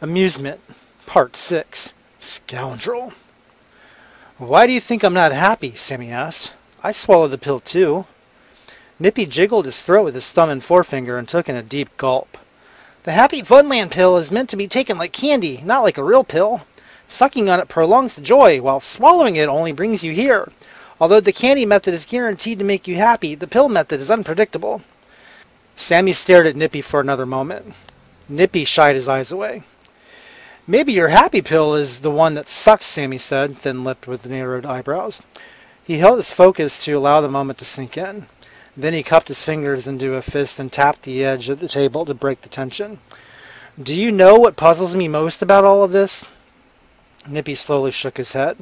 Amusement, Part 6, Scoundrel. Why do you think I'm not happy? Sammy asked. I swallowed the pill too. Nippy jiggled his throat with his thumb and forefinger and took in a deep gulp. The Happy Funland pill is meant to be taken like candy, not like a real pill. Sucking on it prolongs the joy, while swallowing it only brings you here. Although the candy method is guaranteed to make you happy, the pill method is unpredictable. Sammy stared at Nippy for another moment. Nippy shied his eyes away. Maybe your happy pill is the one that sucks, Sammy said, thin-lipped with narrowed eyebrows. He held his focus to allow the moment to sink in. Then he cupped his fingers into a fist and tapped the edge of the table to break the tension. Do you know what puzzles me most about all of this? Nippy slowly shook his head.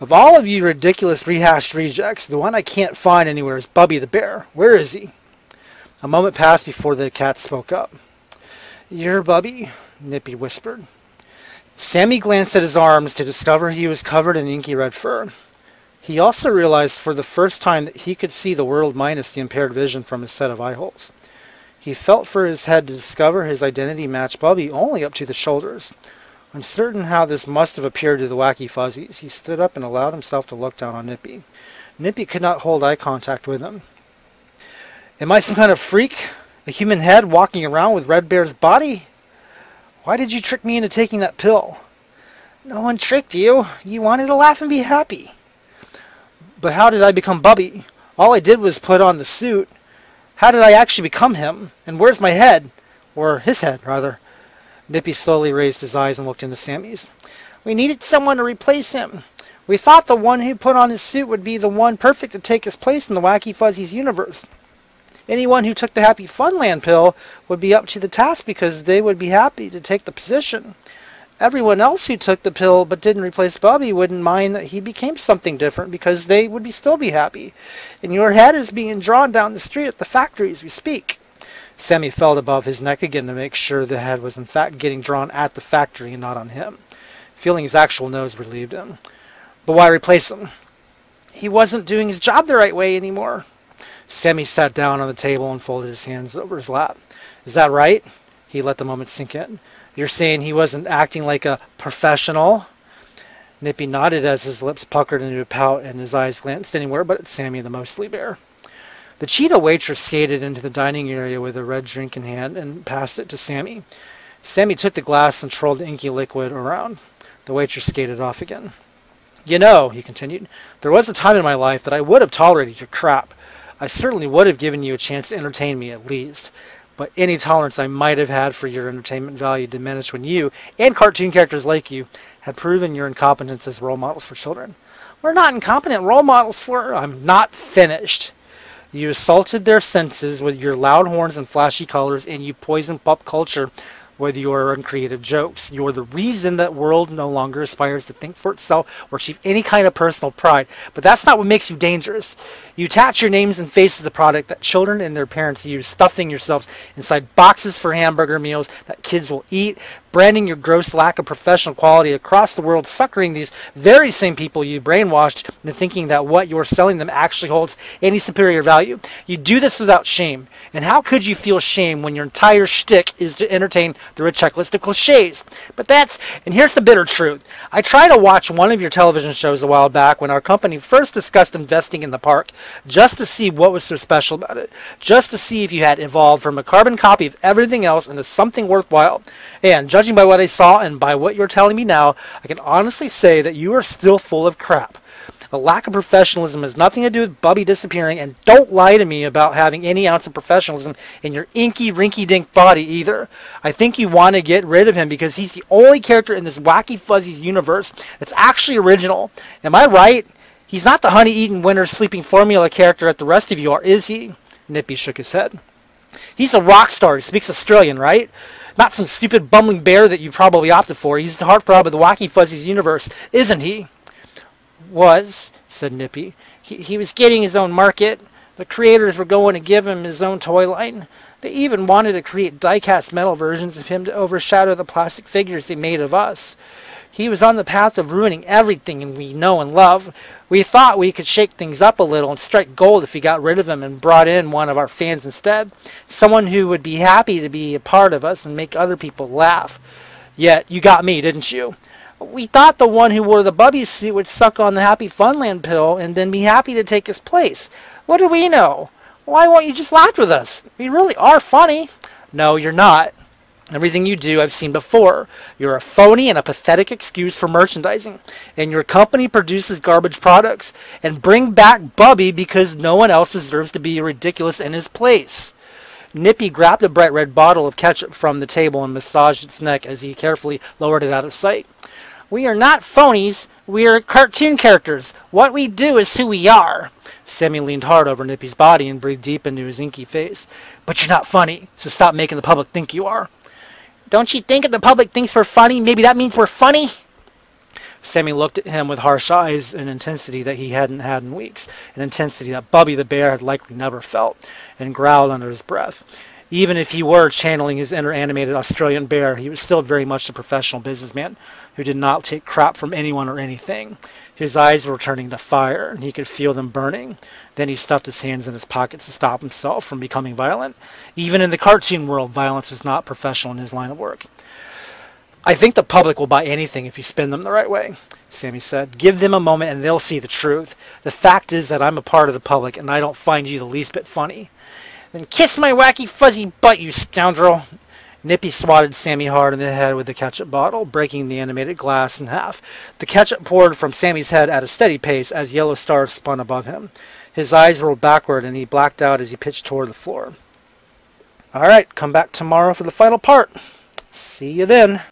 Of all of you ridiculous rehashed rejects, the one I can't find anywhere is Bubby the bear. Where is he? A moment passed before the cat spoke up. You're Bubby, Nippy whispered. Sammy glanced at his arms to discover he was covered in inky red fur. He also realized for the first time that he could see the world minus the impaired vision from his set of eye holes. He felt for his head to discover his identity matched Bubby only up to the shoulders. Uncertain how this must have appeared to the Wacky Fuzzies, he stood up and allowed himself to look down on Nippy. Nippy could not hold eye contact with him. Am I some kind of freak? A human head walking around with Red Bear's body? Why did you trick me into taking that pill? No one tricked you. You wanted to laugh and be happy. But how did I become Bubby? All I did was put on the suit. How did I actually become him? And where's my head? Or his head, rather. Nippy slowly raised his eyes and looked into Sammy's. We needed someone to replace him. We thought the one who put on his suit would be the one perfect to take his place in the Wacky Fuzzies universe. Anyone who took the Happy Funland pill would be up to the task because they would be happy to take the position. Everyone else who took the pill but didn't replace Bubby wouldn't mind that he became something different because they would still be happy. And your head is being drawn down the street at the factory as we speak. Sammy felt above his neck again to make sure the head was in fact getting drawn at the factory and not on him. Feeling his actual nose relieved him. But why replace him? He wasn't doing his job the right way anymore. Sammy sat down on the table and folded his hands over his lap. Is that right? He let the moment sink in. You're saying he wasn't acting like a professional? Nippy nodded as his lips puckered into a pout and his eyes glanced anywhere but at Sammy the mostly bear. The cheetah waitress skated into the dining area with a red drink in hand and passed it to Sammy. Sammy took the glass and twirled the inky liquid around. The waitress skated off again. You know, he continued, there was a time in my life that I would have tolerated your crap. I certainly would have given you a chance to entertain me at least. But any tolerance I might have had for your entertainment value diminished when you, and cartoon characters like you, had proven your incompetence as role models for children. We're not incompetent role models for... I'm not finished. You assaulted their senses with your loud horns and flashy colors, and you poisoned pop culture with your uncreative jokes. You're the reason that world no longer aspires to think for itself or achieve any kind of personal pride. But that's not what makes you dangerous. You attach your names and faces to the product that children and their parents use, stuffing yourselves inside boxes for hamburger meals that kids will eat, branding your gross lack of professional quality across the world, suckering these very same people you brainwashed into thinking that what you're selling them actually holds any superior value. You do this without shame. And how could you feel shame when your entire shtick is to entertain through a checklist of cliches? But and here's the bitter truth. I tried to watch one of your television shows a while back when our company first discussed investing in the park, just to see what was so special about it, just to see if you had evolved from a carbon copy of everything else into something worthwhile. And judging by what I saw and by what you're telling me now, I can honestly say that you are still full of crap. A lack of professionalism has nothing to do with Bubby disappearing, and don't lie to me about having any ounce of professionalism in your inky, rinky-dink body either. I think you want to get rid of him because he's the only character in this Wacky Fuzzies universe that's actually original. Am I right? He's not the honey-eaten, winter-sleeping formula character that the rest of you are, is he? Nippy shook his head. He's a rock star. He speaks Australian, right? Not some stupid bumbling bear that you probably opted for. He's the heartthrob of the Wacky Fuzzies universe, isn't he? Was, said Nippy. He was getting his own market. The creators were going to give him his own toy line. They even wanted to create die-cast metal versions of him to overshadow the plastic figures they made of us. He was on the path of ruining everything we know and love. We thought we could shake things up a little and strike gold if we got rid of him and brought in one of our fans instead. Someone who would be happy to be a part of us and make other people laugh. Yet, you got me, didn't you? We thought the one who wore the Bubby suit would suck on the Happy Funland pill and then be happy to take his place. What do we know? Why won't you just laugh with us? We really are funny. No, you're not. Everything you do I've seen before. You're a phony and a pathetic excuse for merchandising. And your company produces garbage products. And bring back Bubby because no one else deserves to be ridiculous in his place. Nippy grabbed a bright red bottle of ketchup from the table and massaged its neck as he carefully lowered it out of sight. We are not phonies. We are cartoon characters. What we do is who we are. Sammy leaned hard over Nippy's body and breathed deep into his inky face. But you're not funny, so stop making the public think you are. Don't you think if the public thinks we're funny, maybe that means we're funny? Sammy looked at him with harsh eyes, an intensity that he hadn't had in weeks, an intensity that Bubby the bear had likely never felt, and growled under his breath. Even if he were channeling his inner animated Australian bear, he was still very much a professional businessman who did not take crap from anyone or anything. His eyes were turning to fire, and he could feel them burning. Then he stuffed his hands in his pockets to stop himself from becoming violent. Even in the cartoon world, violence is not professional in his line of work. I think the public will buy anything if you spin them the right way, Sammy said. Give them a moment and they'll see the truth. The fact is that I'm a part of the public, and I don't find you the least bit funny. Then kiss my wacky fuzzy butt, you scoundrel! Nippy swatted Sammy hard in the head with the ketchup bottle, breaking the animated glass in half. The ketchup poured from Sammy's head at a steady pace as yellow stars spun above him. His eyes rolled backward and he blacked out as he pitched toward the floor. Alright, come back tomorrow for the final part. See you then.